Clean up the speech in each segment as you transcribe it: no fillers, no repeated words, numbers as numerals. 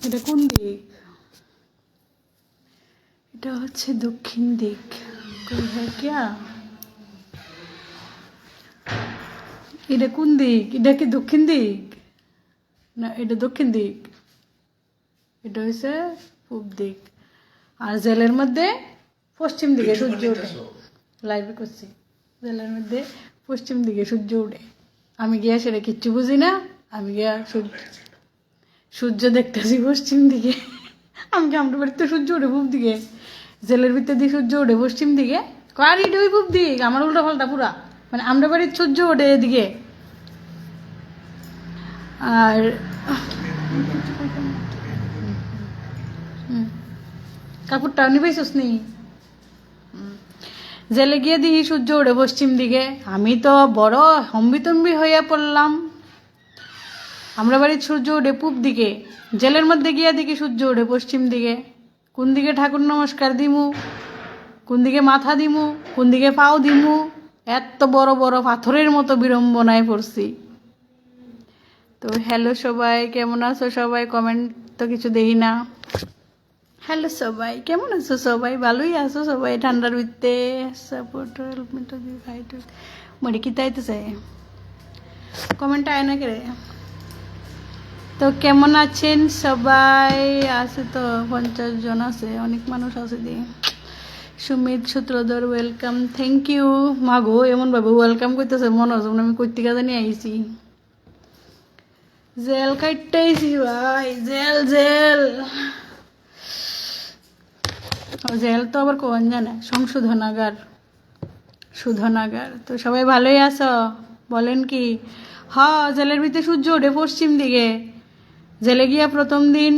এটা কোন দিক? এটা হচ্ছে দক্ষিণ দিক। কই হ্যাঁ কিয়া? এটা কোন দিক? এটা কি দক্ষিণ দিক? না এটা দক্ষিণ দিক, এটা হচ্ছে পূব দিক। আর জেলের মধ্যে পশ্চিম দিকে সূর্য ওঠে। লাইভে করছি, জেলের মধ্যে পশ্চিম দিকে সূর্য ওঠে। আমি গিয়া সেটা কিচ্ছু বুঝি না, আমি গিয়া সূর্য দেখতেছি পশ্চিম দিকে। আমি কি আমরা বাড়িতে সূর্য ওঠে পূব দিকে, জেলের ভিতর দিয়ে সূর্য ওঠে পশ্চিম দিকে। কার এটা ওই পূব দিক, আমার উল্টা পাল্টা পুরা। মানে আমরা বাড়ির সূর্য ওঠে এদিকে। আর কাপড়টা নিবাইছিস নি? জেলে গিয়ে দেখি সূর্য ওঠে পশ্চিম দিকে। আমি তো বড় হম্বিতম্বি হইয়া পড়লাম। আমরা বাড়ির সূর্য ওঠে পূব দিকে, জেলের মধ্যে গিয়া দেখি সূর্য ওঠে পশ্চিম দিকে। কোন দিকে ঠাকুর নমস্কার দিমু, কোন দিকে মাথা দিমু, কোন দিকে পাও দিমু, এত বড় বড় পাথরের মতো বিড়ম্বনায় পড়ছি। তো হ্যালো সবাই, কেমন আছো সবাই? কমেন্ট তো কিছু দেই না। হ্যালো সবাই, কেমন আছো সবাই? ভালোই আছো সবাই? ঠান্ডার ভিতরে সাপোর্ট মরে কি তাইতেছে, কমেন্ট আয় না করে। তো কেমন আছেন সবাই? আছে তো 50 জন আছে, অনেক মানুষ আছে দিয়ে। সুমিত সূত্রধর ওয়েলকাম, থ্যাংক ইউ। মাগো এমন ভাবে ওয়েলকাম করতেছে মনে হচ্ছে আমি কর্তিকা জানি আইছি। জেল কাটতেছি ভাই, জেল জেল। জেল তো আবার কোন জানে, সংশোধনাগার, শোধনাগার। তো সবাই ভালোই আছো? বলেন কি? হ্যাঁ, জেলের ভিতরে সূর্য ওঠে পশ্চিম দিকে। জেলে গিয়া প্রথম দিন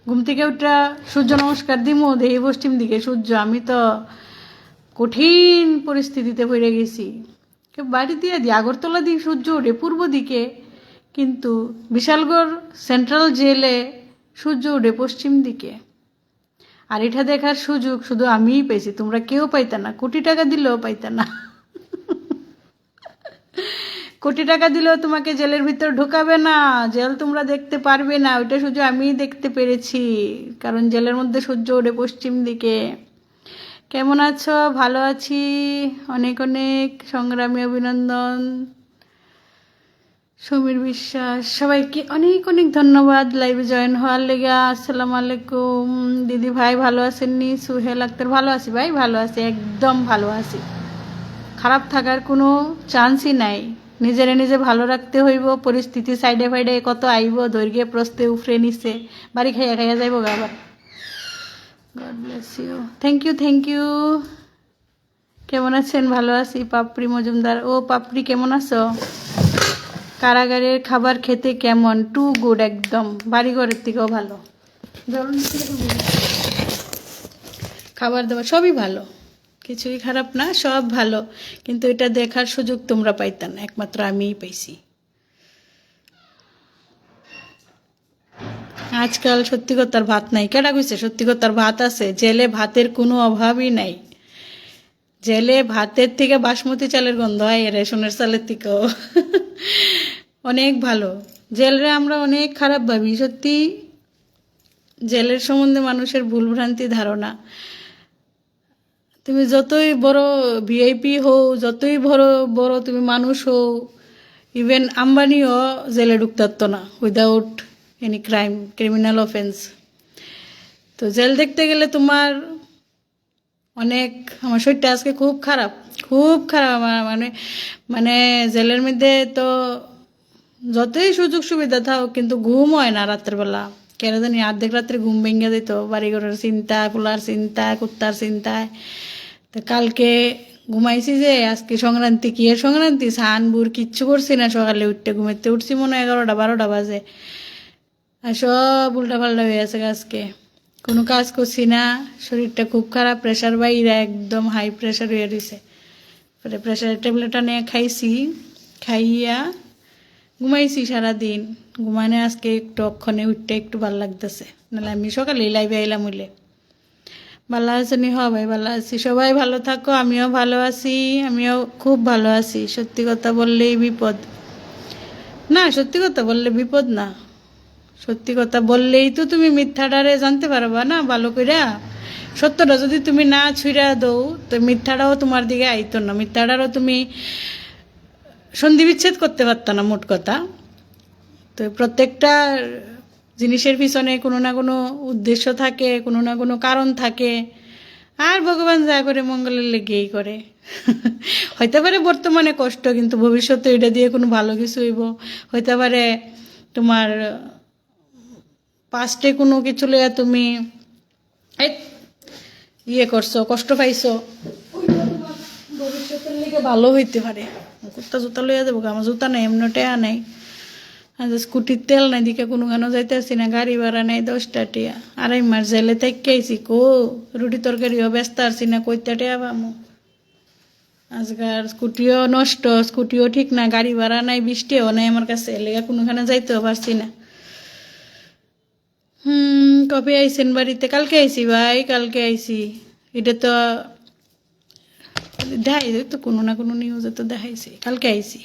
ঘুম থেকে উঠা সূর্য নমস্কার দিমু, দেখি পশ্চিম দিকে সূর্য। আমি তো কঠিন পরিস্থিতিতে পড়ে গেছি। বাড়ি দিয়ে দিই আগরতলা দিয়ে সূর্য ওঠে পূর্ব দিকে, কিন্তু বিশালগড় সেন্ট্রাল জেলে সূর্য ওঠে পশ্চিম দিকে। আর এটা দেখার সুযোগ শুধু আমিই পেয়েছি, তোমরা কেউ পাইতা না, কোটি টাকা দিলেও পাইতা না। কোটি টাকা দিলেও তোমাকে জেলের ভিতর ঢোকাবে না, জেল তোমরা দেখতে পারবে না। ওইটা শুধু আমিই দেখতে পেরেছি, কারণ জেলের মধ্যে সূর্য ওঠে পশ্চিম দিকে। কেমন আছো? ভালো আছি, অনেক অনেক সংগ্রামী অভিনন্দন। সমীর বিশ্বাস, সবাইকে অনেক অনেক ধন্যবাদ লাইভে জয়েন হওয়ার লেগা। আসসালামু আলাইকুম দিদি ভাই, ভালো আছেননি? সুহেল আক্তার, ভালো আছি ভাই, ভালো আছি, একদম ভালো আছি। খারাপ থাকার কোনো চান্সই নাই। নিজেরে নিজে ভালো রাখতে হইব। পরিস্থিতি সাইডে ফাইডে কত আইব, দৈর্ঘ্যে প্রস্তে উফরে নিছে, বাড়ি খাইয়া খাইয়া যাইব আবার। God bless you, thank you thank you. কেমন আছেন? ভালো আছি। পাপড়ি মজুমদার, ও পাপড়ি কেমন আছো? কারাগারের খাবার খেতে কেমন? টু গুড, একদম বাড়িঘরের থেকেও ভালো। খাবার দাবার সবই ভালো, কিছুই খারাপ না, সব ভালো। কিন্তু এটা দেখার সুযোগ তোমরা পাইতা না, একমাত্র আমিই পাইছি। আজকাল সত্যি কথার ভাত নাই। কেডা কইছে সত্যি কথার ভাত আছে? জেলে ভাতের কোনো অভাবই নাই। জেলে ভাতের থেকে বাসমতি চালের গন্ধ হয়, রেশনের চালের থেকেও। অনেক ভালো। জেলরে আমরা অনেক খারাপ ভাবি, সত্যি। জেলের সম্বন্ধে মানুষের ভুলভ্রান্তি ধারণা। তুমি যতই বড় ভিআইপি হও, যতই বড় বড় তুমি মানুষ হও, ইভেন আম্বানিও জেলে ঢুকতে না without any crime, criminal offence. তো জেল দেখতে গেলে তোমার অনেক, আমার শরীরটা আজকে খুব খারাপ, খুব খারাপ আমার। মানে মানে জেলের মধ্যে তো যতই সুযোগ সুবিধা থাক, কিন্তু ঘুম হয় না রাত্রেবেলা। কেন জানি অর্ধেক রাত্রে ঘুম ভেঙে দিত, বাড়িঘরের চিন্তা, পোলার চিন্তা, কুত্তার চিন্তায়। তো কালকে ঘুমাইছি যে আজকে সংক্রান্তি, কি এর সংক্রান্তি, সানবুর কিচ্ছু করছি না। সকালে উঠতে ঘুমাইতে উঠছি মনে হয় 11টা 12টা বাজে, আর সব উল্টা পাল্টা হয়ে আছে আজকে। কোনো কাজ করছি না, শরীরটা খুব খারাপ, প্রেশার বাইরে একদম হাই প্রেশার হয়ে রয়েছে। পরে প্রেশারের ট্যাবলেটটা নিয়ে খাইছি, খাইয়া ঘুমাইছি সারাদিন। ঘুমানে আজকে একটু অক্ষণে উঠতে একটু ভালো লাগতেছে, নাহলে আমি সকালে লাইভে আইলাম হইলে। ভালো আছেনি? হ ভাই ভালো আছি, সবাই ভালো থাকো, আমিও ভালো আছি, আমিও খুব ভালো আছি। সত্যি কথা বললেই বিপদ না, সত্যি কথা বললে বিপদ না। সত্যি কথা বললেই তো তুমি মিথ্যাটারে জানতে পারবা না ভালো কইরা। সত্যটা যদি তুমি না ছুঁড়া দৌ তো মিথ্যাটাও তোমার দিকে আইতো না, মিথ্যাটারও তুমি সন্ধি বিচ্ছেদ করতে পারত না মোট কথা। তো প্রত্যেকটা জিনিসের পিছনে কোনো না কোনো উদ্দেশ্য থাকে, কোনো না কোনো কারণ থাকে। আর ভগবান যা করে মঙ্গলের লেগেই করে। হইতে পারে বর্তমানে কষ্ট, কিন্তু ভবিষ্যতে এটা দিয়ে কোনো ভালো কিছু হইব। হইতে পারে তোমার পাস্টে কোনো কিছু লইয়া তুমি ইয়ে করছো, কষ্ট পাইছো, ওইটা তোমার ভবিষ্যতের লেগে ভালো হইতে পারে। কুত্তা জুতা লইয়া যাবো, আমার জুতা নেই, এমন টেয়া নেই, আর স্কুটির তেল নাই দিকে কোনো গানও যাইতেছি না, গাড়ি ভাড়া নেই 10টা টিয়া, 2.5 মাস জেলে থেকে আইছি, কো রুটি তরকারিও ব্যস্ত আসছি না, কইতে টেয়া পামো। আজকাল স্কুটিও নষ্ট, স্কুটিও ঠিক না, গাড়ি ভাড়া নাই, বৃষ্টিও নাই আমার কাছে, লেগে কোনোখানে যাইতেও পারছি না। কবে আইসেন বাড়িতে? কালকে আইসি ভাই, কালকে আইসি। এটা তো দেখাই তো কোনো না কোনো নিউজে তো দেখাইছি, কালকে আইসি।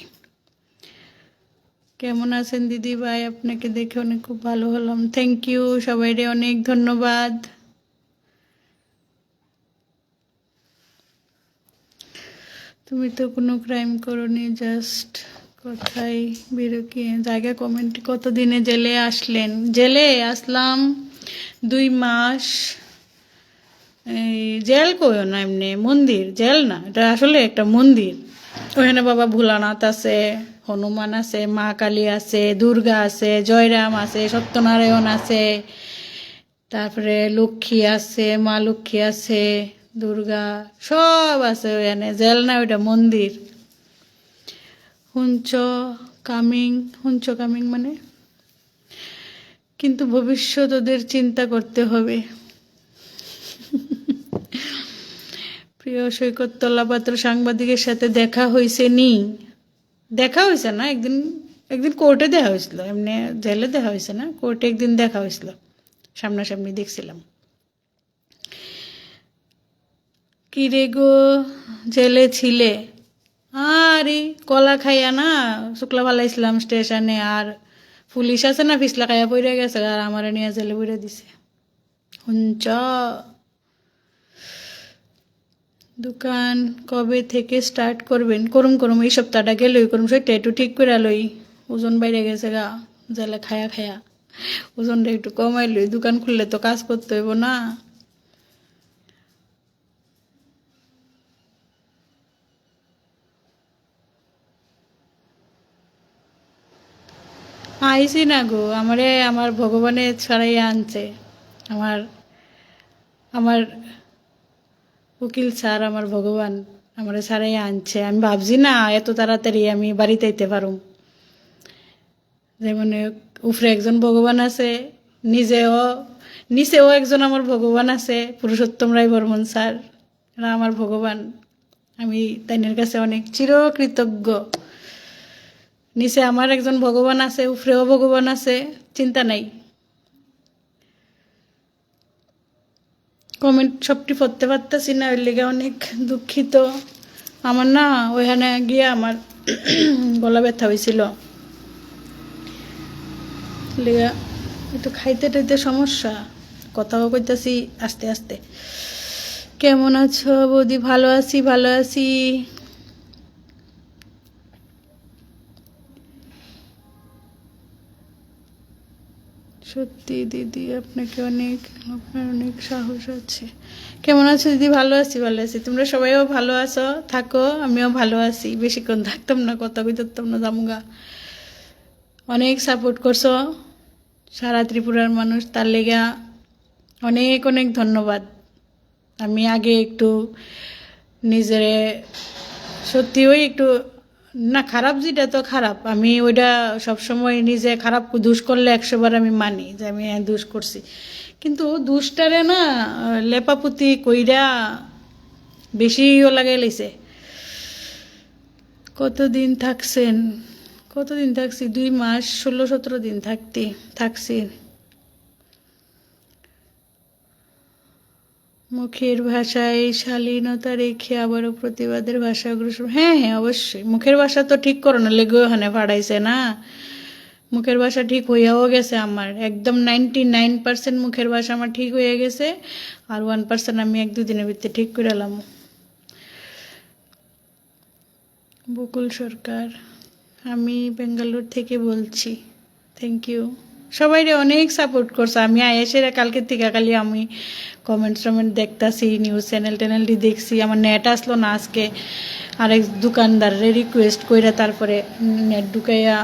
কেমন আছেন দিদি ভাই? আপনাকে দেখে অনেক খুব ভালো হলাম। থ্যাংক ইউ, সবাইরে অনেক ধন্যবাদ। তুমি তো কোনো ক্রাইম করোনি, জাস্ট কথাই বিরকি জায়গা কমেন্ট। কতদিনে জেলে আসলেন? জেলে আসলাম 2 মাস। এই জেল কইও না, এমনি মন্দির, জেল না, এটা আসলে একটা মন্দির। ওখানে বাবা ভোলানাথ আছে, হনুমান আছে, মা কালী আছে, দুর্গা আছে, জয়রাম আছে, সত্যনারায়ণ আছে, তারপরে লক্ষ্মী আছে, মা লক্ষ্মী আছে, দুর্গা সব আছে ওখানে। জেল না, ওইটা মন্দির। হুঞ্চ কামিং মানে, কিন্তু ভবিষ্যৎ ওদের চিন্তা করতে হবে। প্রিয় সৈকত তলাপাত্র, সাংবাদিকের সাথে দেখা হয়েছে নি? দেখা হয়েছে না, একদিন একদিন কোর্টে দেখা হয়েছিল, এমনি জেলে দেখা হয়েছে না, কোর্টে একদিন দেখা হয়েছিল, সামনাসামনি দেখছিলাম। কি রে গো, জেলে ছিলে? আরে কলা খাইয়া না শুক্লা ফালাইছিলাম স্টেশনে, আর পুলিশ আছে না ফিসলা খাইয়া পড়ে গেছে, আর আমার নিয়ে জেলে পড়ে দিছে। হুঞ্চ দোকান কবে থেকে স্টার্ট করবেন? করুম এই সপ্তাহটা গেলই করুম, সেটা একটু ঠিক করে লই। ওজন বাইরে গেছে গা জেলে খায়া খায়া, ওজনটা একটু কমাই লই। দোকান খুললে তো কাজ করতে হইব না। আইসি না গো, আমার ভগবানে ছাড়াই আনছে। আমার আমার উকিল স্যার, আমার ভগবান আমার ছাড়াই আনছে। আমি ভাবছি না এত তাড়াতাড়ি আমি বাড়িতে আইতে পারুম। যেমন উপরে একজন ভগবান আছে, নিচেও একজন আমার ভগবান আছে, পুরুষোত্তম রায় বর্মন স্যার, এরা আমার ভগবান। আমি তাইনের কাছে অনেক চিরকৃতজ্ঞ। নিচে আমার একজন ভগবান আছে, উপরেও ভগবান আছে, চিন্তা নাই। কমেন্ট সবটি পড়তে পারতেছি না, ওই লেগে অনেক দুঃখিত। আমার না ওইখানে গিয়ে আমার গলা ব্যথা হয়েছিল, লেগা একটু খাইতে টাইতে সমস্যা, কথাও কইতাছি আস্তে আস্তে। কেমন আছো বৌদি? ভালো আছি, ভালো আছি। সত্যি দিদি আপনার অনেক সাহস আছে। কেমন আছো দিদি? ভালো আছি, ভালো আছি। তোমরা সবাইও ভালো আছো, থাকো, আমিও ভালো আছি। বেশিক্ষণ থাকতাম না, কথা কইতাম না, জামুগা। অনেক সাপোর্ট করছো সারা ত্রিপুরার মানুষ, তার লেগা অনেক অনেক ধন্যবাদ। আমি আগে একটু নিজেরে সত্যি ওই একটু না, খারাপ যেটা তো খারাপ, আমি ওইটা সবসময় নিজে খারাপ দুষ করলে 100 বার আমি মানি যে আমি দুষ করছি, কিন্তু দুষটারে না লেপাপুতি কইরা বেশিও লাগাই লাইছে। কতদিন থাকছি? 2 মাস 16-17 দিন থাকছি। মুখের ভাষায় শালীনতা রেখে আবারও প্রতিবাদের ভাষা অগ্রসর। হ্যাঁ, অবশ্যই মুখের ভাষা তো ঠিক করো না, লেগে ওখানে ফাড়াইছে না। মুখের ভাষা ঠিক হইয়াও গেছে আমার, একদম 99% মুখের ভাষা আমার ঠিক হয়ে গেছে, আর 1% আমি 1-2 দিনের ভিতরে ঠিক করে এলাম। বকুল সরকার, আমি বেঙ্গালুরু থেকে বলছি। থ্যাংক ইউ, সবাইরে অনেক সাপোর্ট করছে। আমি আয়েসের কালকের থেকে খালি আমি কমেন্ট দেখতাছি, নিউজ চ্যানেল দেখছি। আমার নেট আসলো না আজকে, আরেক দোকানদারে রিকোয়েস্ট কইরা তারপরে নেট ঢুকাইয়া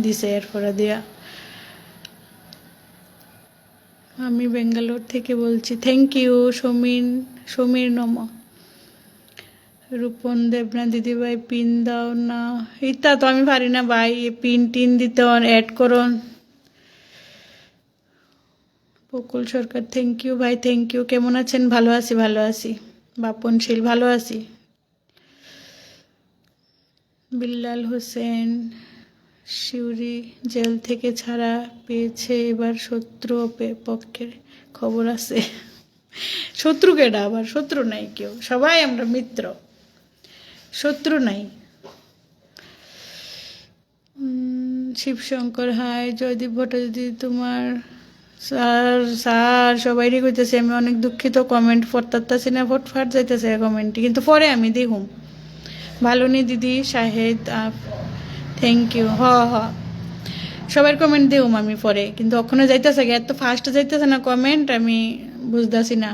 দিছে, এরপরে দিয়া। আমি বেঙ্গালোর থেকে বলছি। থ্যাংক ইউ সমীর নম। রূপন দেবনা দিদিভাই পিন দাও না, ইতা তো আমি পারি না ভাই, পিন টিন দিতে অ্যাড করো। বকুল সরকার, থ্যাংক ইউ ভাই, থ্যাংক ইউ। কেমন আছেন? ভালো আছি। বাপনশীল, ভালো আছি। বিল্লাল হোসেন, শিউরি জেল থেকে ছাড়া পেয়েছে, এবার শত্রু পক্ষের খবর আছে। শত্রু কেডা আবার? শত্রু নাই কেউ, সবাই আমরা মিত্র, শত্রু নাই। শিবশঙ্কর, হাই। জয়দীপ ভট্টাচার্য, তোমার স্যার সবাইরই কইতেছে, আমি অনেক দুঃখিত, কমেন্ট পড়তাছি না, ফটফাট যাইতেছে কমেন্টটি, কিন্তু পরে আমি দেখুম। ভালো নি দিদি শাহেদ আপ, থ্যাংক ইউ। সবার কমেন্ট দিউম আমি পরে, কিন্তু ওখানে যাইতেছে এত ফাস্ট যাইতেছে না কমেন্ট, আমি বুঝতেছি না।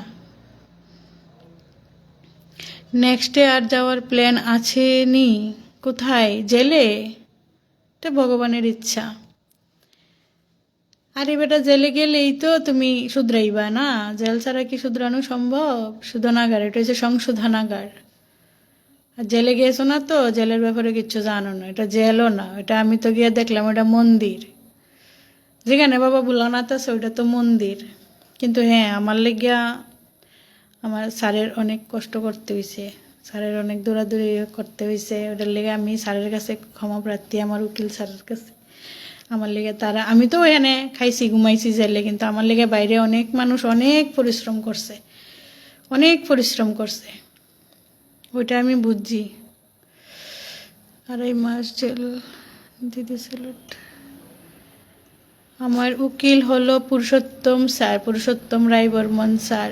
নেক্সটে আর যাওয়ার প্ল্যান আছে নি? কোথায়? জেলে? এটা ভগবানের ইচ্ছা। আরে বেটা, জেলে গেলেই তো তুমি শুধরাইবা না, জেল ছাড়া কি শুধরানো সম্ভব? শোধনাগার, এটা হচ্ছে সংশোধনাগার। আর জেলে গিয়েছো না তো, জেলের ব্যাপারে কিচ্ছু জানো না, এটা জেলও না, এটা আমি তো গিয়ে দেখলাম এটা মন্দির, যেখানে বাবা ভোলানাথ আছে ওইটা তো মন্দির। কিন্তু হ্যাঁ, আমার লেগিয়া আমার স্যারের অনেক কষ্ট করতে হয়েছে, স্যারের অনেক দৌড়াদৌড়ি করতে হয়েছে, ওটার লেগে আমি স্যারের কাছে ক্ষমা প্রার্থী, আমার উকিল স্যারের কাছে। আমার লেগে তারা, আমি তো এখানে খাইছি ঘুমাইছি জেলে, কিন্তু আমার লেগে বাইরে অনেক মানুষ অনেক পরিশ্রম করছে, ওইটা আমি বুঝছি। 2.5 মাস জেল দিদি স্যালুট। আমার উকিল হলো পুরুষোত্তম রায় বর্মন স্যার।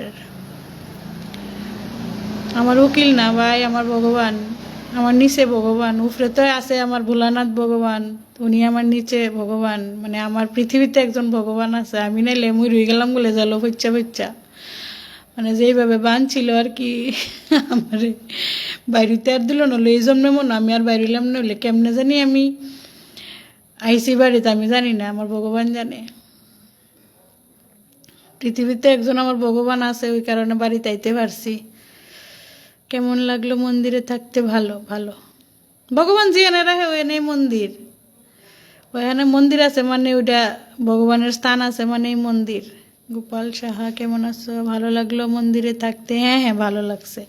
আমার উকিল না ভাই, আমার ভগবান, আমার নিচে ভগবান, উপরে তো আছে আমার ভোলানাথ ভগবান, উনি আমার নিচে ভগবান, মানে আমার পৃথিবীতে একজন ভগবান আছে। আমি নাইলে মুই রয়ে গেলাম বলে জালো ফচ্চা, মানে যেইভাবে বানছিল আর কি, আমার বাইরিতে আর দিল নলে এই জন্মে মনে আমি আর বাইরিলাম নইলে কেমনে জানি আমি আইসি বাড়িতে, আমি জানি না, আমার ভগবান জানে। পৃথিবীতে একজন আমার ভগবান আছে, ওই কারণে বাড়িতে আইতে পারছি। কেমন লাগলো মন্দিরে থাকতে? ভালো। ভগবান জিয়ানে রাখে ওখানে মন্দির, ওখানে মন্দির আছে মানে ওইটা ভগবানের স্থান আছে মানে মন্দির। গোপাল সাহা, কেমন আছো? ভালো লাগলো মন্দিরে থাকতে? হ্যাঁ ভালো লাগছে।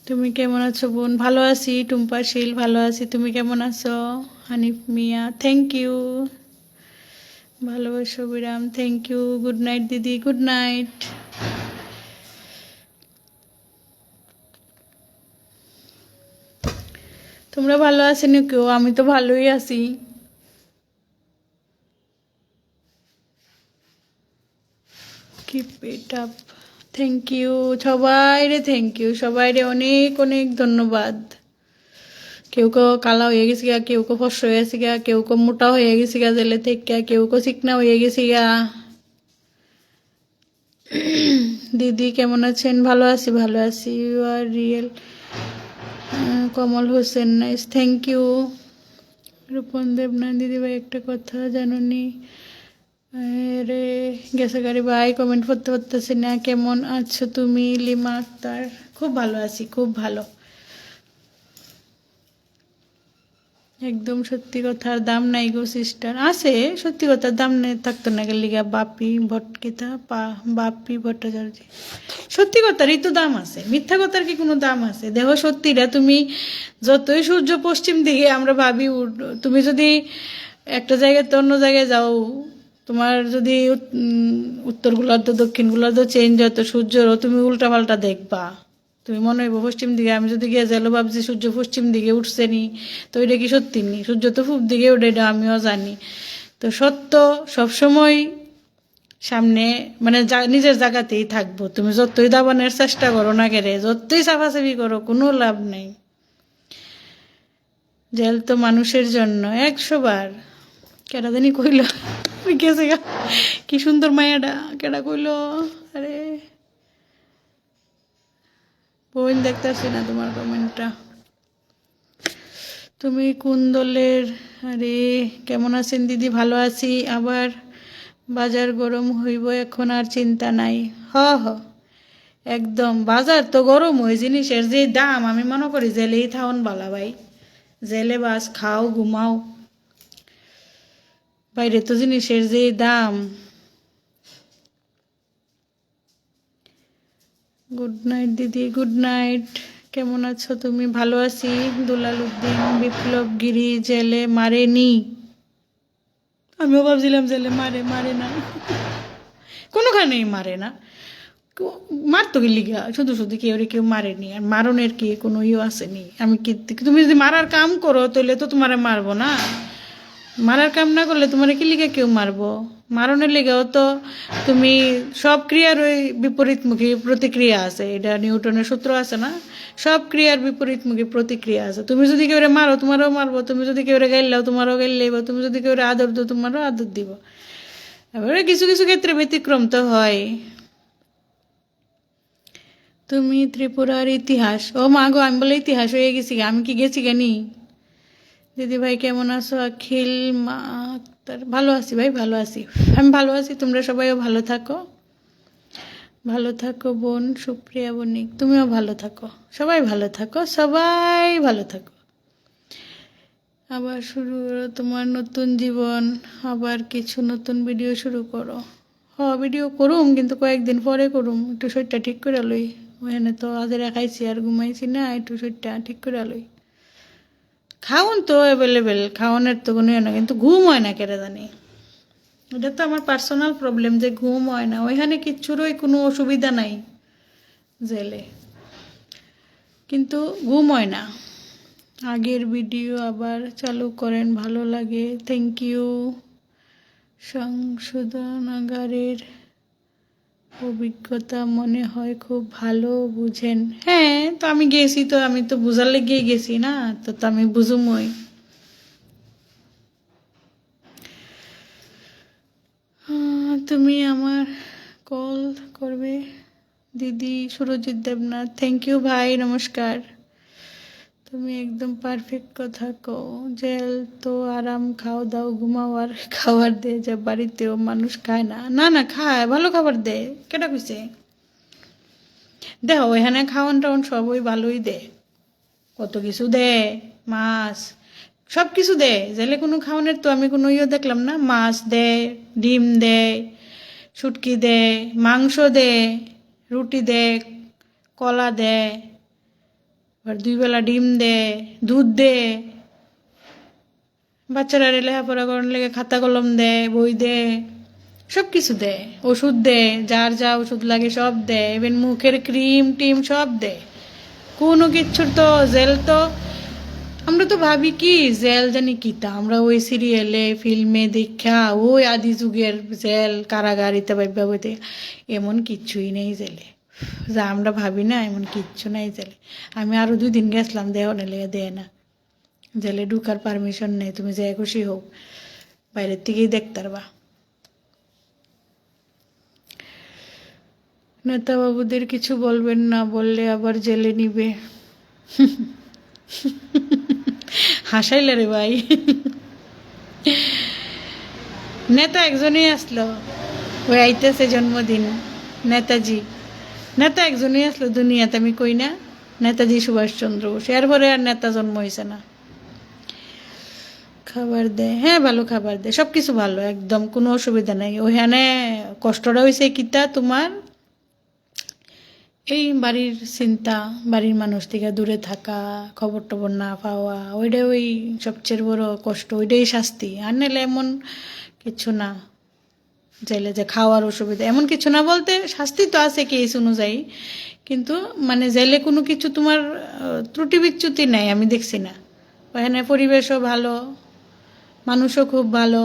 তুমি কেমন আছো বোন? ভালো আছি। টুম্পা শীল, ভালো আছি। তুমি কেমন আছো? Hanif Mia, thank you. ভালোবাসো বিরাম, থ্যাংক ইউ। গুড নাইট দিদি, গুড নাইট। তোমরা ভালো আছো না কেউ? আমি তো ভালোই আছি। Keep it up, thank you সবাইরে, থ্যাংক ইউ সবাইরে, অনেক অনেক ধন্যবাদ। কেউ কালা হয়ে গেছি গা, কেউ ফর্স হয়ে গেছি গা, কেউ মোটা হয়ে গেছি গা জেলে থেকে, কেউ চিকনা হয়ে গেছি গা। দিদি কেমন আছেন? ভালো আছি। You are real. Kamal Hossain, nice, thank you. Rupan Debna, দিদিভাই একটা কথা জানুনি রে, গেছে গাড়ি ভাই, কমেন্ট করতে পারতেছি না। কেমন আছো তুমি? লিমা আক্তার, খুব ভালো আছি, খুব ভালো। একদম সত্যি কথার দাম নাই গো সিস্টার। আছে, সত্যি কথার দাম নেই থাকতো না গেলিগা বাপি ভট্টাচার্য। সত্যি কথারই তো দাম আছে, মিথ্যা কথার কি কোনো দাম আছে? দেখো সত্যিটা, তুমি যতই সূর্য পশ্চিম দিকে আমরা ভাবি, তুমি যদি একটা জায়গায় তো অন্য জায়গায় যাও, তোমার যদি উত্তর গোলার্ধ দক্ষিণ গোলার্ধ চেঞ্জ হয়, তো সূর্যরও তুমি উল্টা পাল্টা দেখবা। তুমি মনে হইব পশ্চিম দিকে, আমি যদি গিয়ে জেলে ভাবছি সূর্য পশ্চিম দিকে উঠছে নি, তো এটা কি সত্যি নি? সূর্য তো পূব দিকে ওঠে, এটা আমিও জানি। তো সত্য সবসময় সামনে, মানে নিজের জায়গাতেই থাকবো। তুমি যতই দাবানোর চেষ্টা করো না কেরে, যতই সাফাসাফি করো, কোনো লাভ নেই। জেল তো মানুষের জন্য 100 বার। কেডা জানি কইল গেছে গা, কি সুন্দর মায়াটা, কেডা কইল? আরে বোন, দেখতেছি না তোমার কমেন্টটা। তুমি কোন দলের? আরে কেমন আছেন দিদি? ভালো আছি। আবার বাজার গরম হইব, এখন আর চিন্তা নাই। হ হ, একদম বাজার তো গরম, ওই জিনিসের যে দাম, আমি মনে করি জেলেই থাউন বালা ভাই। জেলে বাস খাও, ঘুমাও, বাইরে তো জিনিসের যে দাম। গুড নাইট দিদি, গুড নাইট। কেমন আছো তুমি? ভালো আছি। দুলাল উদ্দিন, বিপ্লব গিরি জেলে মারেনি? আমিও ভাবছিলাম জেলে মারে, মারে না, কোনোখানেই মারে না। মারতো কি লিগা? শুধু শুধু কেউ কেউ মারেনি, আর মারণের কি কোনো ইয়ে আসেনি? আমি কি, তুমি যদি মারার কাম করো তাহলে তো তোমারে মারবো না। মারার কাম না করলে তোমার কি লিগে কেউ মারবো? মারণের লেগেও তো তুমি, সব ক্রিয়ার ওই বিপরীতমুখী প্রতিক্রিয়া আছে, এটা নিউটনের সূত্র আছে না? সব ক্রিয়ার বিপরীতমুখী প্রতিক্রিয়া আছে। তুমি যদি কেউ মারো, তোমারও মারবো। তুমি যদি কেউ গাইলাও, তোমারও গাইলেইব। তুমি যদি কেউ আদর দো, তোমারও আদর দিব। এবারে কিছু কিছু ক্ষেত্রে ব্যতিক্রম তো হয়। তুমি ত্রিপুরার ইতিহাস? ও মা গো, আমি বলে ইতিহাস হয়ে গেছি, আমি কি গেছি কেনি? দিদি ভাই কেমন আছো? আখিল মা আক্তার, ভালো আছি ভাই, ভালো আছি, আমি ভালো আছি। তোমরা সবাইও ভালো থাকো, ভালো থাকো বোন সুপ্রিয়া বণিক, তুমিও ভালো থাকো, সবাই ভালো থাকো, সবাই ভালো থাকো। আবার শুরু করো তোমার নতুন জীবন, আবার কিছু নতুন ভিডিও শুরু করো। ভিডিও করুম, কিন্তু কয়েকদিন পরে করুম। একটু শরীরটা ঠিক করে লই, ওখানে তো আজেরা খাইছি আর ঘুমাইছি না, একটু শরীরটা ঠিক করে লই। খাওন তো অ্যাভেলেবেল, খাওয়ানোর তো কোনো ইয়ে না, কিন্তু ঘুম হয় না কেটে জানি। এটা তো আমার পার্সোনাল প্রবলেম যে ঘুম হয় না। ওইখানে কিচ্ছুরই কোনো অসুবিধা নাই জেলে, কিন্তু ঘুম হয় না। আগের ভিডিও আবার চালু করেন, ভালো লাগে, থ্যাংক ইউ। সংশোধনাগারের অভিজ্ঞতা মনে হয় খুব ভালো বুঝেন। হ্যাঁ, তো আমি গেছি, তো আমি তো বুঝার লেগেই গেছি না, তো তো আমি বুঝুমই। তুমি আমার কল করবে দিদি? সুরজিৎ দেবনাথ, থ্যাংক ইউ ভাই, নমস্কার। তুমি একদম পারফেক্ট কথা কও। জেল তো আরাম, খাও দাও, ঘুমাও, আর খাবার দে যা বাড়িতেও মানুষ খায় না। না না, খায়, ভালো খাবার দে, কেটা কইছে? দেখো এখানে খাওয়ান টাওয়ান সবই ভালোই দে, কত কিছু দে, মাছ, সব কিছু দে। জেলে কোনো খাওয়ানোর তো আমি কোনো ইয়ে দেখলাম না। মাছ দে, ডিম দে, শুটকি দে, মাংস দে, রুটি দে, কলা দে, আবার 2 বেলা ডিম দে, দুধ দে, বাচ্চারা লেখাপড়া করার লেগে খাতা কলম দে, বই দে, সব কিছু দে, ওষুধ দে, যার যা ওষুধ লাগে সব দে, ইভেন মুখের ক্রিম টিম সব দে। কোনো কিচ্ছুর তো জেল তো, আমরা তো ভাবি কি জেল জানি কিতা, আমরা ওই সিরিয়ালে ফিল্মে দেখা ওই আদি যুগের জেল, কারাগার ইত্যাদি ভাববা বইতে, এমন কিচ্ছুই নেই জেলে। যা আমরা ভাবি না, এমন কিচ্ছু নাই জেলে। আমি আরও 2 দিন গেছিলাম, দেওয়া লেগে দেয় না, জেলে ঢুকার পারমিশন নেই। তুমি যে খুশি হোক, বাইরের থেকেই দেখতে পারবা। নেতা বাবুদের কিছু বলবেন না, বললে আবার জেলে নিবে। হাসাইলে রে ভাই, নেতা একজনই আসলো, ওই আইতেছে জন্মদিন নেতাজি। নেতা একজনই আসলো দুনিয়াতে, আমি কই না, নেতাজি সুভাষচন্দ্র বোস, এরপরে আর নেতা জন্ম হয়েছে না। খাবার দেয়, হ্যাঁ ভালো খাবার দেয়, সব কিছু ভালো, একদম কোনো অসুবিধা নাই। ওইখানে কষ্টটা হয়েছে কিতা তোমার, এই বাড়ির চিন্তা, বাড়ির মানুষ থেকে দূরে থাকা, খবর টবর না পাওয়া, ওইটাই ওই সবচেয়ে বড় কষ্ট, ওইটাই শাস্তি। আর নাহলে এমন কিছু না। জেলে যে খাওয়ার অসুবিধা এমন কিছু না, বলতে শাস্তি তো আছে কেস অনুযায়ী, কিন্তু মানে জেলে কোনো কিছু তোমার ত্রুটি বিচ্যুতি নেই আমি দেখছি না। ওখানে পরিবেশও ভালো, মানুষও খুব ভালো,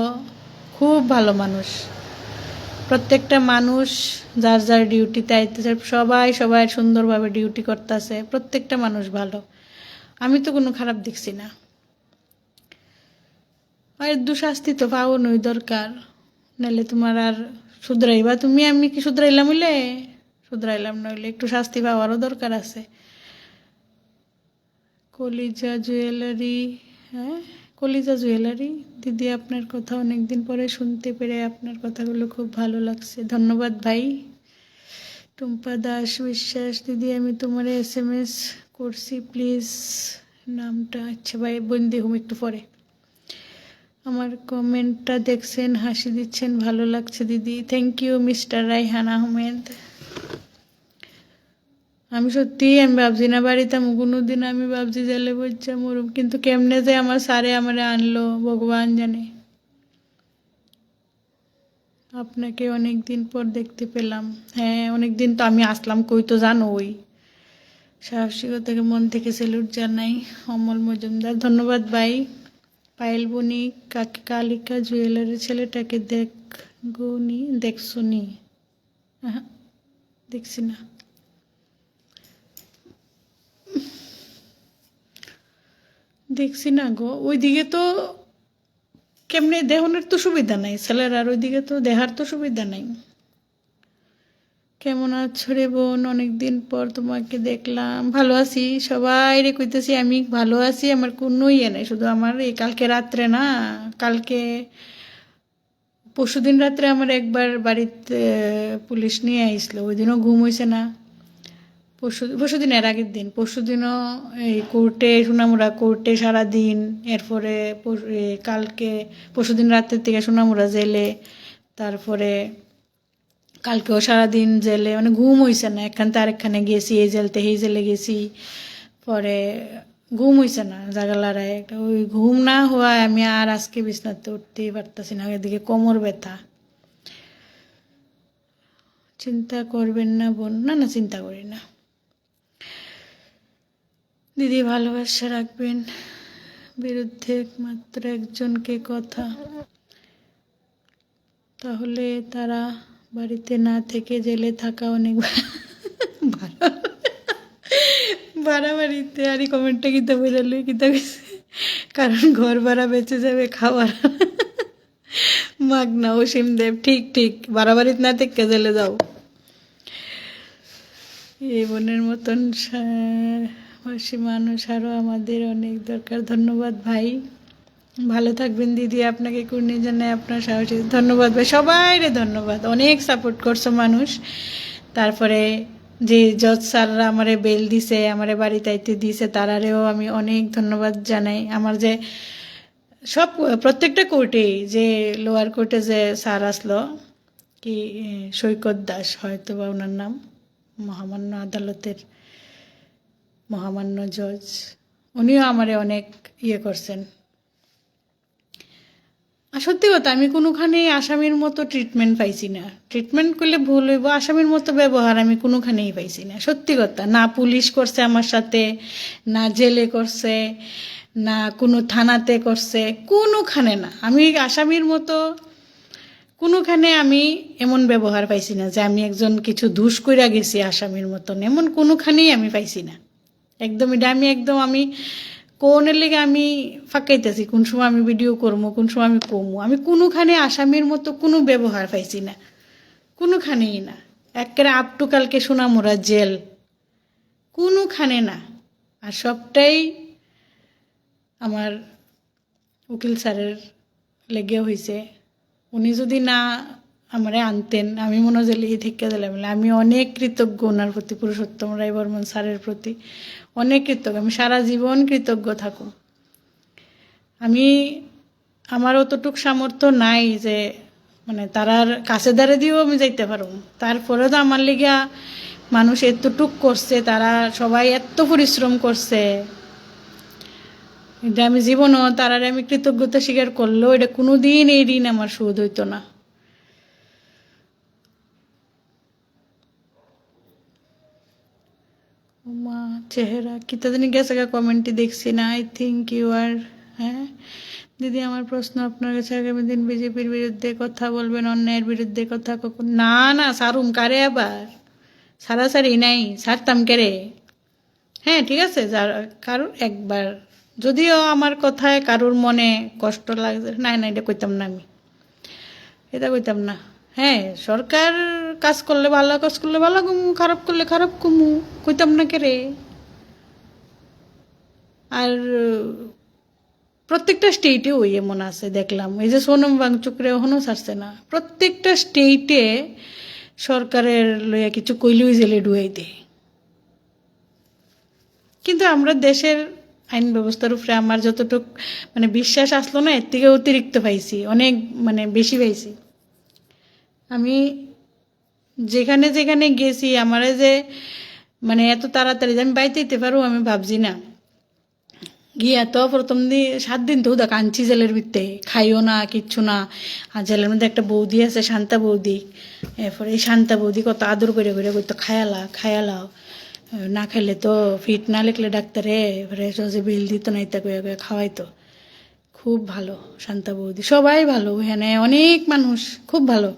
খুব ভালো মানুষ। প্রত্যেকটা মানুষ যার যার ডিউটিতে আইতেছে, সবাই সবাই সুন্দরভাবে ডিউটি করতেছে, প্রত্যেকটা মানুষ ভালো, আমি তো কোনো খারাপ দেখছি না। আর দুঃশাস্তি তো পাওয়ানোই দরকার, নাহলে তোমার আর শুধরাইবা তুমি, আমি কি শুধরাইলাম হইলে? শুধরাইলাম নইলে একটু শাস্তি পাওয়ারও দরকার আছে। কলিজা জুয়েলারি, হ্যাঁ কলিজা জুয়েলারি দিদি, আপনার কথা অনেক দিন পরে শুনতে পেরে আপনার কথাগুলো খুব ভালো লাগছে, ধন্যবাদ ভাই। টুম্পা দাস বিশ্বাস দিদি, আমি তোমার SMS করছি, প্লিজ নামটা। আচ্ছা ভাই, বন্দি হুম একটু পরে। আমার কমেন্টটা দেখছেন, হাসি দিচ্ছেন, ভালো লাগছে দিদি, thank you mister Raihan Ahmed. আমি সত্যি আমি ভাবছি না বাড়িতে, আমি কোনোদিন আমি ভাবছি জেলে বসছে মরুম, কিন্তু কেমনে যে আমার স্যারে আমারে আনলো ভগবান জানে। আপনাকে অনেক দিন পর দেখতে পেলাম, হ্যাঁ অনেক দিন তো আমি আসলাম কই তো জানো, ওই সাহসিকতাকে মন থেকে স্যালুট জানাই। অমল মজুমদার, ধন্যবাদ ভাই। পায়েল বণিক, কালিকা জুয়েলারি ছেলেটাকে দেখছুনি? হ্যাঁ দেখছি না, দেখছি না গো, ওইদিকে তো কেমনে দেহনের তো সুবিধা নাই ছেলের, আর ওইদিকে তো দেহার তো সুবিধা নাই। কেমন আছো রে বোন, অনেকদিন পর তোমাকে দেখলাম। ভালো আছি, সবাই রে কইতেছি আমি ভালো আছি, আমার কোনো ইয়ে নাই, শুধু আমার এই কালকে রাত্রে না, কালকে পরশুদিন রাত্রে আমার একবার বাড়িতে পুলিশ নিয়ে আইসলো, ওই দিনও ঘুম হয়েছে না। পরশুদিন এর আগের দিন, পরশুদিনও এই কোর্টে সোনামুড়া কোর্টে সারাদিন, এরপরে কালকে পরশুদিন রাতের থেকে সোনামুড়া জেলে, তারপরে কালকেও সারাদিন জেলে, মানে ঘুম হয়েছে না, একখান তো আরেকখানে গেছি, এই জেলতে এই জেলে গেছি, পরে ঘুম হয়েছে না জাগালারায় একটা, ওই ঘুম না হওয়ায় আমি আর আজকে বিছনাতে উঠতেই পারতেছি না, এদিকে কোমর ব্যথা। চিন্তা করবেন না বোন, না না চিন্তা করি না দিদি, ভালোবাসা রাখবেন। বিরুদ্ধে একমাত্র একজনকে কথা, তাহলে তারা বাড়িতে না থেকে জেলে থাকা অনেক ভালো। বাড়াবাড়িতে আর এই কমেন্টটা কিতা বেরোলে কিতা গেছে, কারণ ঘর ভাড়া বেঁচে যাবে, খাবার মাগনা। অসীম দেব, ঠিক ঠিক, বাড়াবাড়িতে না থেকে জেলে যাও। এই বোনের মতন সাহসী মানুষ আরও আমাদের অনেক দরকার, ধন্যবাদ ভাই, ভালো থাকবেন দিদি, আপনাকে কুর্নি জানাই আপনার সাহসী, ধন্যবাদ ভাই, সবাই রে ধন্যবাদ, অনেক সাপোর্ট করছো মানুষ। তারপরে যে জজ স্যাররা আমারে বেল দিছে, আমারে বাড়িতে আইতে দিছে, তারারেও আমি অনেক ধন্যবাদ জানাই। আমার যে সব প্রত্যেকটা কোর্টে, যে লোয়ার কোর্টে যে স্যার আসলো, কি সৈকত দাস হয়তো বা ওনার নাম, মহামান্য আদালতের মহামান্য জজ, উনিও আমারে অনেক ইয়ে করছেন। আর সত্যি কথা, আমি কোনোখানেই আসামির মতো ট্রিটমেন্ট পাইছি না, ট্রিটমেন্ট করলে ভুল হইব, আসামির মতো ব্যবহার আমি কোনোখানেই পাইছি না, সত্যি কথা। না পুলিশ করছে আমার সাথে, না জেলে করছে, না কোনো থানাতে করছে, কোনোখানে না, আমি আসামির মতো কোনোখানে আমি এমন ব্যবহার পাইছি না যে আমি একজন কিছু দুষ কইরা গেছি আসামির মতন, এমন কোনোখানেই আমি পাইছি না। একদম এটা আমি একদম আমি কোনের লেগে আমি ফাঁকাইতেছি, কোন সময় আমি ভিডিও করবো, কোন সময় আমি কমু, আমি কোনোখানে আসামির মতো কোনো ব্যবহার পাইছি না, কোনোখানেই না। একেবারে আপ টু কালকে সোনামুড়া জেল, কোনোখানে না। আর সবটাই আমার উকিল স্যারের লেগে হয়েছে। উনি যদি না আমারে আনতেন, আমি মনে হয় জেলে থেকে দিলাম। আমি অনেক কৃতজ্ঞ ওনার প্রতি, পুরুষোত্তম রায় বর্মন স্যারের প্রতি অনেক কৃতজ্ঞ, আমি সারা জীবন কৃতজ্ঞ থাকুন। আমার অতটুক সামর্থ্য নাই যে মানে তারার কাছে দাঁড়ে দিয়েও আমি যাইতে পারব, তারপরে তো আমার লিগা মানুষ এতটুক করছে, তারা সবাই এত পরিশ্রম করছে, এটা আমি জীবনও তারারে আমি কৃতজ্ঞতা স্বীকার করলেও এটা কোনো দিন এই ঋণ আমার শোধ হইতো না। মা চেহারা কিতা জানি গেছে গা, কমেন্টটি দেখছি না। আই থিঙ্ক ইউ আর, হ্যাঁ দিদি আমার প্রশ্ন আপনার কাছে, আগামী দিন বিজেপির বিরুদ্ধে কথা বলবেন, অন্যায়ের বিরুদ্ধে কথা কখন? না না সারুম কারে আবার, সারাসারি নাই, সারতাম কেরে। হ্যাঁ ঠিক আছে, যার কারোর একবার যদিও আমার কথায় কারোর মনে কষ্ট লাগছে, না না এটা কইতাম না, আমি এটা কইতাম না। হ্যাঁ সরকার কাজ করলে ভালো, কাজ করলে ভালো কমু, খারাপ করলে খারাপ কমু, কইতাম না কে রে। আর প্রত্যেকটা স্টেটে ওই এমন আছে দেখলাম, এই যে সোনম বাংচুকরে এখনও ছাড়ছে না, প্রত্যেকটা স্টেটে সরকারের লইয়া কিছু কইলেই জেলে ডুয়াই দেয়। কিন্তু আমরা দেশের আইন ব্যবস্থার উপরে আমার যতটুকু মানে বিশ্বাস আসলো না, এর থেকে অতিরিক্ত পাইছি, অনেক মানে বেশি পাইছি। আমি যেখানে যেখানে গেছি আমারে যে মানে এত তাড়াতাড়ি যে আমি বাইতে দিতে পারবো আমি ভাবছি না। গিয়া তো প্রথম দিন 7 দিন তো দেখ কাঞ্চি জেলের ভিতরে, খাইও না কিচ্ছু না। আর জেলের মধ্যে একটা বৌদি আছে শান্তা বৌদি, এরপরে এই শান্তা বৌদি কত আদর করে করে কইতো খায়ালা খায়ালাও, না খাইলে তো ফিট না লেখলে ডাক্তারে এবারে যে বিল দিত না, ইত্যা করে করে খাওয়াইতো। খুব ভালো শান্তা বৌদি, সবাই ভালো এখানে, অনেক মানুষ খুব ভালো।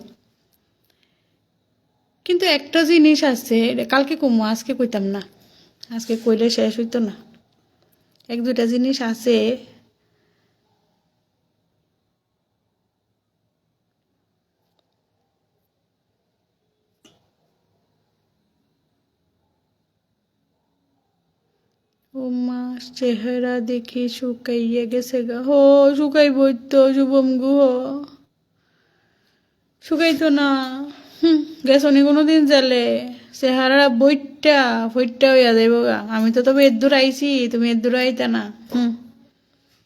কিন্তু একটা জিনিস আছে, এটা কালকে কমু, আজকে কইতাম না, আজকে কইলে শেষ হইতো না। এক দুইটা জিনিস আছে। ও মা চেহারা দেখি শুকাইয়া গেছে গা, হো শুকাইবই তো শুভম গুহ, শুকাইতো না। হুম, গেছনি কোনোদিন জেলে, চেহারা বইটা ফইটা হইয়া যাইব গা। আমি তো তবে এদ্দুর আইছি, তুমি এদ্দুর আইতা না। হুম,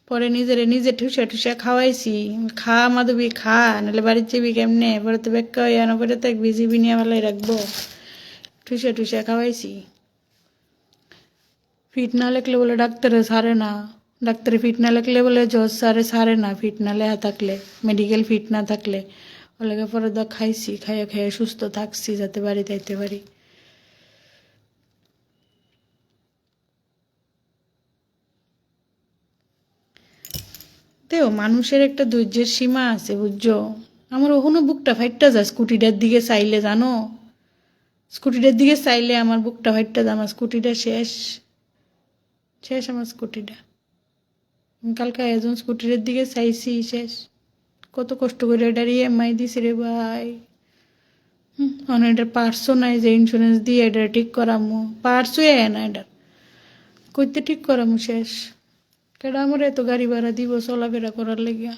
পরে নিজেরে নিজে ঠুসা ঠুসা খাওয়াইছি, খা মাধবী খা, নাহলে বাড়ির যাবি কেমনে, পরে তো বেক্কা হইয়া না, পরে তো এক বিজিবি নিয়ে ভালোই রাখবো। ঠুসা ঠুসা খাওয়াইছি। ফিট না লেখলে বলে ডাক্তারে সারে না, ডাক্তারে ফিট না লেখলে বলে জজ সারে সারে না, ফিট না লেখা থাকলে, মেডিকেল ফিট না থাকলে। ওলেগে পরে দা খাইছি, খাইয়ে খেয়ে সুস্থ থাকছি যাতে বাড়িতে আইতে পারি। তেও মানুষের একটা ধৈর্যের সীমা আছে বুঝছো। আমার ওখানে বুকটা ফাইটটা যায় স্কুটিটার দিকে চাইলে, জানো, স্কুটিটার দিকে চাইলে আমার বুকটা ফাইটটা যায়, আমার স্কুটিটা শেষ, শেষ আমার স্কুটিটা। আমি কালকে একজন স্কুটির দিকে চাইছি, শেষ। কত কষ্ট করে এটার ইএমআই দিছি রে ভাই। মানে এটার পার্টসও নাই যে ইন্স্যুরেন্স দিয়ে এটা ঠিক করামু, পার্টসও না এটার, কইতে ঠিক করামু শেষ। কেডা আমার এত গাড়ি ভাড়া দিব চলাফেরা করার লেগিয়া।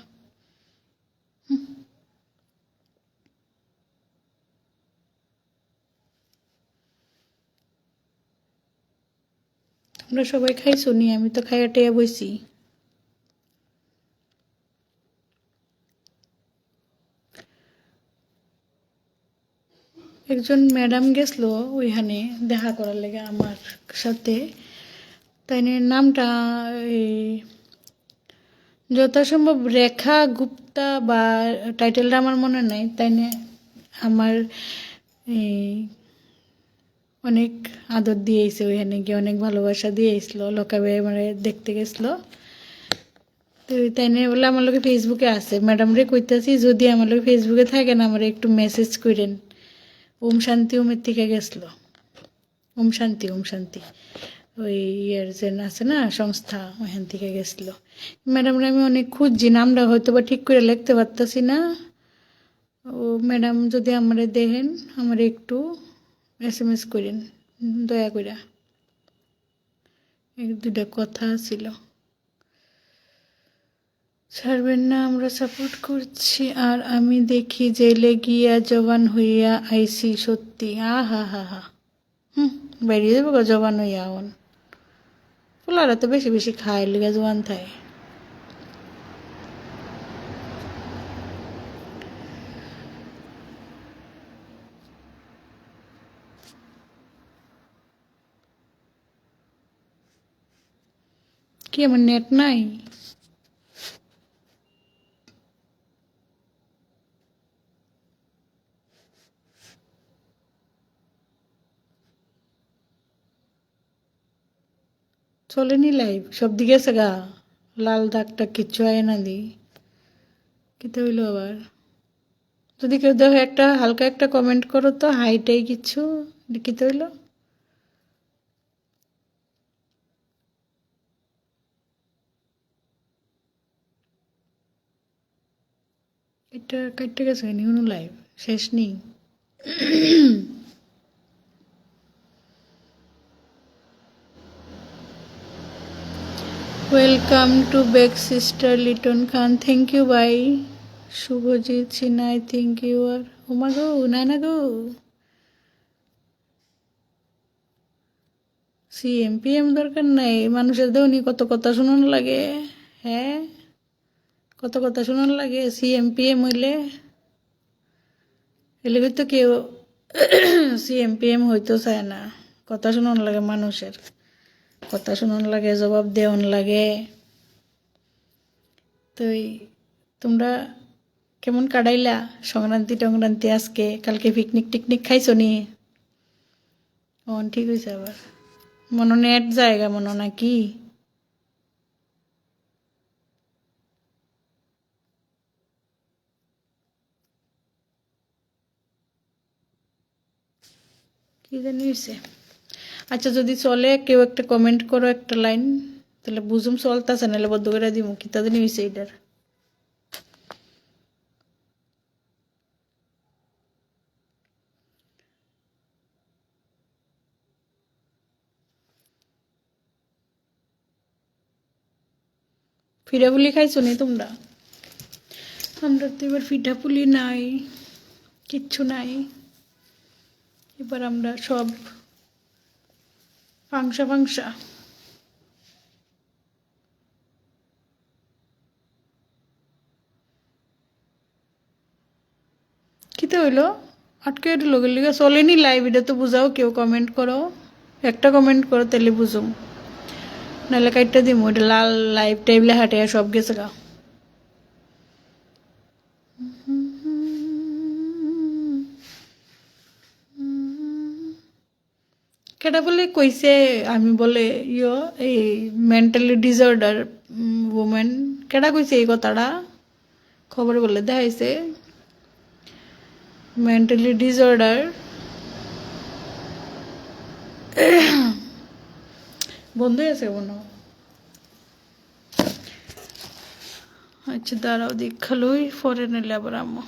তোমরা সবাই খাইছো নি, আমি তো খাইয়া টেয়া বইছি। একজন ম্যাডাম গেছিলো ওইখানে দেখা করার লেগে আমার সাথে, তাই নিয়ে নামটা এই যথাসম্ভব রেখা গুপ্তা বা টাইটেলটা আমার মনে নাই, তাই নিয়ে আমার এই অনেক আদর দিয়েছে ওইখানে গিয়ে, অনেক ভালোবাসা দিয়েছিল, লোকাবে মানে দেখতে গেছিলো। তো তাই নিয়ে বলে আমার লোকে ফেসবুকে আছে, ম্যাডাম রে কইতাছি যদি আমার লোকে ফেসবুকে থাকেন আমার একটু মেসেজ করেন। ওম শান্তি ওমের থেকে গেছিলো, ওম শান্তি ওম শান্তি ওই ইয়ের যে আছে না সংস্থা, ওইখান থেকে গেছিলো। ম্যাডামরা আমি অনেক খুঁজছি, নামটা হয়তো বা ঠিক করে লিখতে পারতাছি না। ও ম্যাডাম যদি আমারে দেখেন আমার একটু SMS করেন দয়া করে, এক দুটা কথা ছিল। ছাড়বেন না, আমরা সাপোর্ট করছি। আর আমি দেখি জেলে গিয়া জবান হইয়া আইসি সত্যি, হা হা হা। বেরিয়ে যাবো জবান হইয়া এখন, পোলারা তো বেশি বেশি খায় লিগা জবান থাকে। কি আমার নেট নাই? চলেনি লাইভ সব দিকে আছে গা লাল দাগটা কিচ্ছু আয় না দি কিতে হইলো আবার যদি কেউ দেখো একটা হালকা একটা কমেন্ট করো তো হাইটাই কিচ্ছু কিতে হইলো এটা কাটতে গেছে নিউনো লাইভ শেষ নেই welcome to back sister Liton Khan thank you bye Shubhajit Sinha I think you are ওমা গো না গো সিএমপিএম দরকার নাই মানুষের দেওনি কত কথা শুনুন লাগে হ্যাঁ কত কথা শুনুন লাগে সিএমপিএম হইলে এলে তো কেউ সিএমপিএম হইতো চায় না কথা শুনুন লাগে মানুষের কথা শুনুন লাগে জবাব দেওয়ান লাগে তো তোমরা কেমন কাটাইলা সংক্রান্তি টংক্রান্তি আজকে কালকে পিকনিক টিকনিক খাইছো নি ঠিক হয়েছে আবার মনে নেট জায়গা মনে নাকি কি জানি হয়েছে আচ্ছা যদি চলে কেউ একটা কমেন্ট করো একটা লাইন তাহলে বুঝুম চলতেছে নাহলে বদ্ধ করে দিব কি তাদের হয়েছে এটার পিঠাপুলি খাইছো নি তোমরা আমরা তো এবার পিঠাপুলি নাই কিচ্ছু নাই এবার আমরা সব পাংশা কিতে হইলো আটকে লগের লিগে চলেনি লাইভ এটা তো বুঝাও কেউ কমেন্ট করো একটা কমেন্ট করো তাহলে বুঝুম নাহলে কাইটটা দিম ওইটা লাল লাইভ টাইবলে হাঁটে সব গেছে গা কেটা বলে কইছে আমি বলে এই মেন্টালি ডিসঅর্ডার ওমেন কেটা কইছে এই কথাটা খবর বলে দেখাইছে মেন্টালি ডিসঅর্ডার বন্ধ হয়ে আছে মনে আচ্ছা দাঁড়াও দেখালই পরে নিলে আবার আম্মা